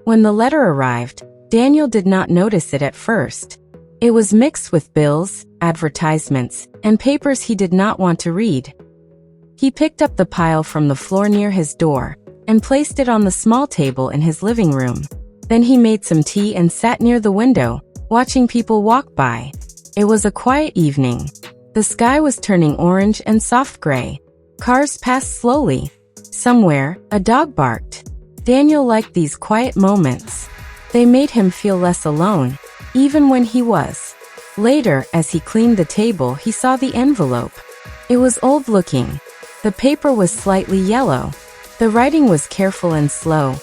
When the letter arrived, Daniel did not notice it at first. It was mixed with bills, advertisements, and papers he did not want to read. He picked up the pile from the floor near his door and placed it on the small table in his living room. Then he made some tea and sat near the window, watching people walk by. It was a quiet evening. The sky was turning orange and soft gray. Cars passed slowly. Somewhere, a dog barked. Daniel liked these quiet moments. They made him feel less alone, even when he was. Later, as he cleaned the table, he saw the envelope. It was old-looking. The paper was slightly yellow. The writing was careful and slow,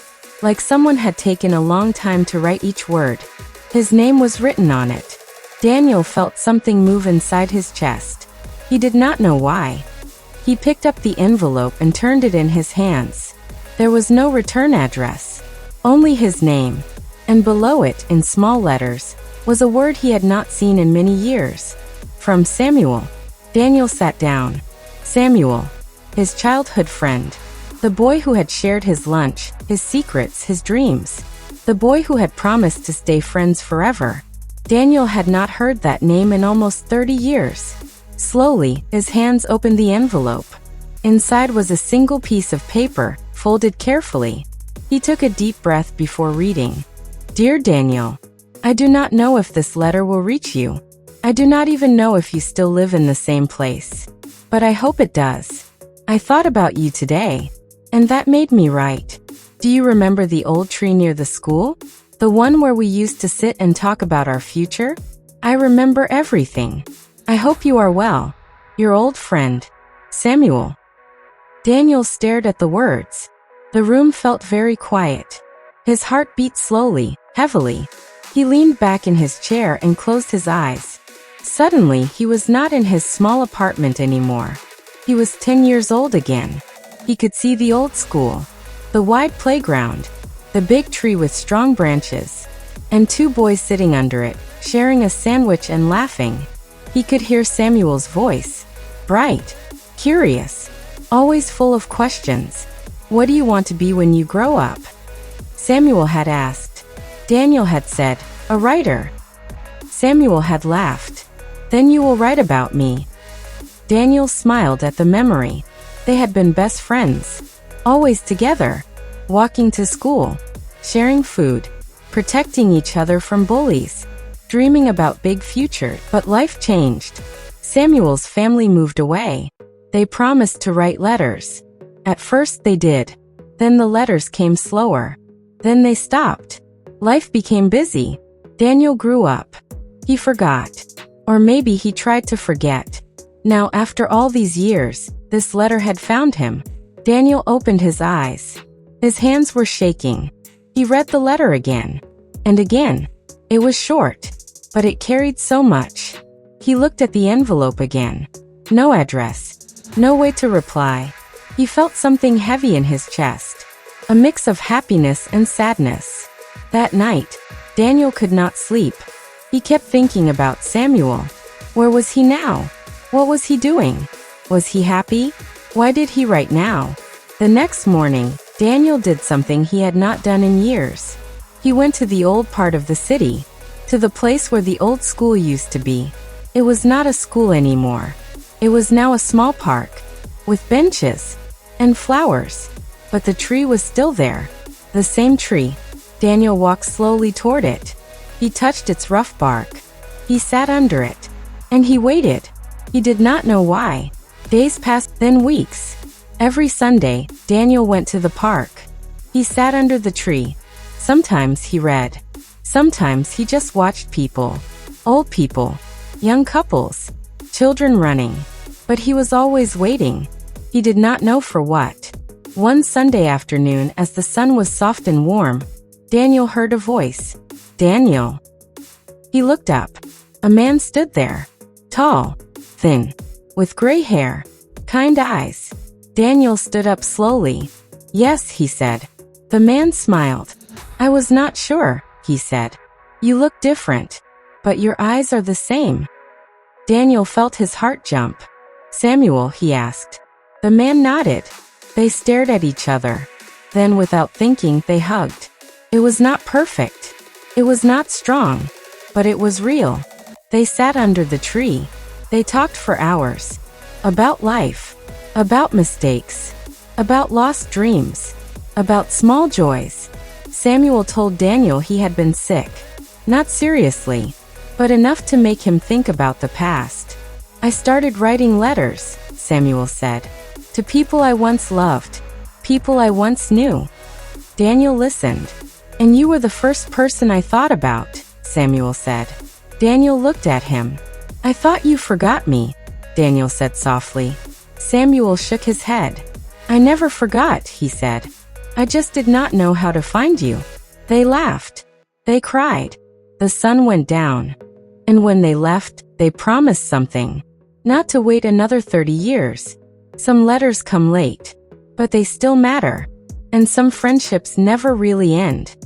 like someone had taken a long time to write each word. His name was written on it. Daniel felt something move inside his chest. He did not know why. He picked up the envelope and turned it in his hands. There was no return address, only his name. And below it, in small letters, was a word he had not seen in many years. From Samuel. Daniel sat down. Samuel, his childhood friend. The boy who had shared his lunch, his secrets, his dreams. The boy who had promised to stay friends forever. Daniel had not heard that name in almost 30 years. Slowly, his hands opened the envelope. Inside was a single piece of paper, folded carefully. He took a deep breath before reading. Dear Daniel, I do not know if this letter will reach you. I do not even know if you still live in the same place. But I hope it does. I thought about you today, and that made me write. Do you remember the old tree near the school? The one where we used to sit and talk about our future? I remember everything. I hope you are well. Your old friend, Samuel. Daniel stared at the words. The room felt very quiet. His heart beat slowly, heavily. He leaned back in his chair and closed his eyes. Suddenly, he was not in his small apartment anymore. He was 10 years old again. He could see the old school, the wide playground, the big tree with strong branches, and two boys sitting under it, sharing a sandwich and laughing. He could hear Samuel's voice, bright, curious, always full of questions. What do you want to be when you grow up? Samuel had asked. Daniel had said, a writer. Samuel had laughed. Then you will write about me. Daniel smiled at the memory. They had been best friends, always together, walking to school, sharing food, protecting each other from bullies, dreaming about big futures. But life changed. Samuel's family moved away. They promised to write letters. At first they did. Then the letters came slower. Then they stopped. Life became busy. Daniel grew up. He forgot. Or maybe he tried to forget. Now, after all these years, this letter had found him. Daniel opened his eyes. His hands were shaking. He read the letter again. And again. It was short, but it carried so much. He looked at the envelope again. No address. No way to reply. He felt something heavy in his chest. A mix of happiness and sadness. That night, Daniel could not sleep. He kept thinking about Samuel. Where was he now? What was he doing? Was he happy? Why did he write now? The next morning, Daniel did something he had not done in years. He went to the old part of the city, to the place where the old school used to be. It was not a school anymore. It was now a small park, with benches and flowers. But the tree was still there. The same tree. Daniel walked slowly toward it. He touched its rough bark. He sat under it. And he waited. He did not know why. Days passed, then weeks. Every Sunday, Daniel went to the park. He sat under the tree. Sometimes he read. Sometimes he just watched people. Old people. Young couples. Children running. But he was always waiting. He did not know for what. One Sunday afternoon, as the sun was soft and warm, Daniel heard a voice. Daniel. He looked up. A man stood there. Tall, thin, with gray hair, kind eyes. Daniel stood up slowly. Yes, he said. The man smiled. I was not sure, he said. You look different, but your eyes are the same. Daniel felt his heart jump. Samuel, he asked. The man nodded. They stared at each other. Then, without thinking, they hugged. It was not perfect. It was not strong, but it was real. They sat under the tree. They talked for hours. About life. About mistakes. About lost dreams. About small joys. Samuel told Daniel he had been sick. Not seriously, but enough to make him think about the past. I started writing letters, Samuel said, to people I once loved, people I once knew. Daniel listened. And you were the first person I thought about, Samuel said. Daniel looked at him. I thought you forgot me, Daniel said softly. Samuel shook his head. I never forgot, he said. I just did not know how to find you. They laughed. They cried. The sun went down. And when they left, they promised something. Not to wait another 30 years. Some letters come late, but they still matter. And some friendships never really end.